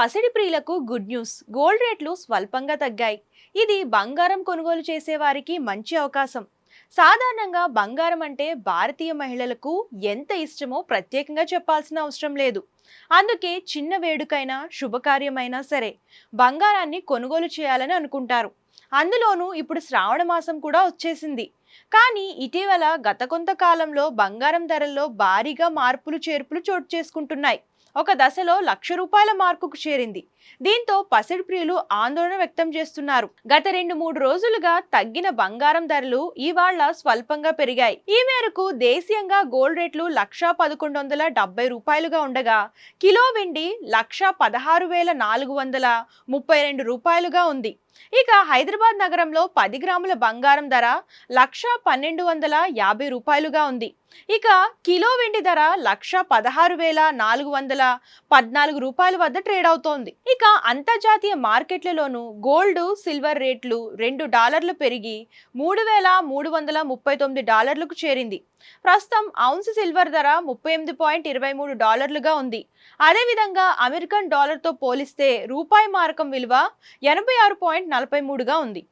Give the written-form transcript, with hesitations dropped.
పసిడి ప్రియులకు good news. Gold రేట్లు స్వల్పంగా తగ్గాయి. ఇది బంగారం కొనుగోలు చేసే వారికి మంచి అవకాశం. సాధారణంగా బంగారం అంటే భారతీయ మహిళలకు ఎంత ఇష్టమో ప్రత్యేకంగా చెప్పాల్సిన అవసరం లేదు. అందుకే చిన్న వేడుకైనా శుభకార్యమైనా సరే బంగారాన్ని కొనుగోలు చేయాలని అనుకుంటారు. అందులోనూ ఇప్పుడు శ్రావణ మాసం కూడా వచ్చేసింది. కానీ ఇటీవల గత కొంతకాలంలో బంగారం ధరల్లో భారీగా మార్పులు చేర్పులు చోటు చేసుకుంటున్నాయి. ఒక దశలో ₹1,00,000 మార్కుకు చేరింది. దీంతో పసిడి ప్రియులు ఆందోళన వ్యక్తం చేస్తున్నారు. గత 2-3 రోజులుగా తగ్గిన బంగారం ధరలు ఇవాళ స్వల్పంగా పెరిగాయి. ఈ మేరకు దేశీయంగా గోల్డ్ రేట్లు ₹1,1170గా ఉండగా కిలో వెండి ₹16,432గా ఉంది. ఇక హైదరాబాద్ నగరంలో 10 గ్రాముల బంగారం ధర ₹1,1250గా ఉంది. ఇక కిలో వెండి ధర ₹1,16,414 వద్ద ట్రేడ్ అవుతోంది. ఇక అంతర్జాతీయ మార్కెట్లలోనూ గోల్డ్, సిల్వర్ రేట్లు $2 పెరిగి $3,339కు చేరింది. ప్రస్తుతం ఔన్స్ సిల్వర్ ధర $38.23గా ఉంది. అదేవిధంగా అమెరికన్ డాలర్తో పోలిస్తే రూపాయి మారకం విలువ 86.43గా ఉంది.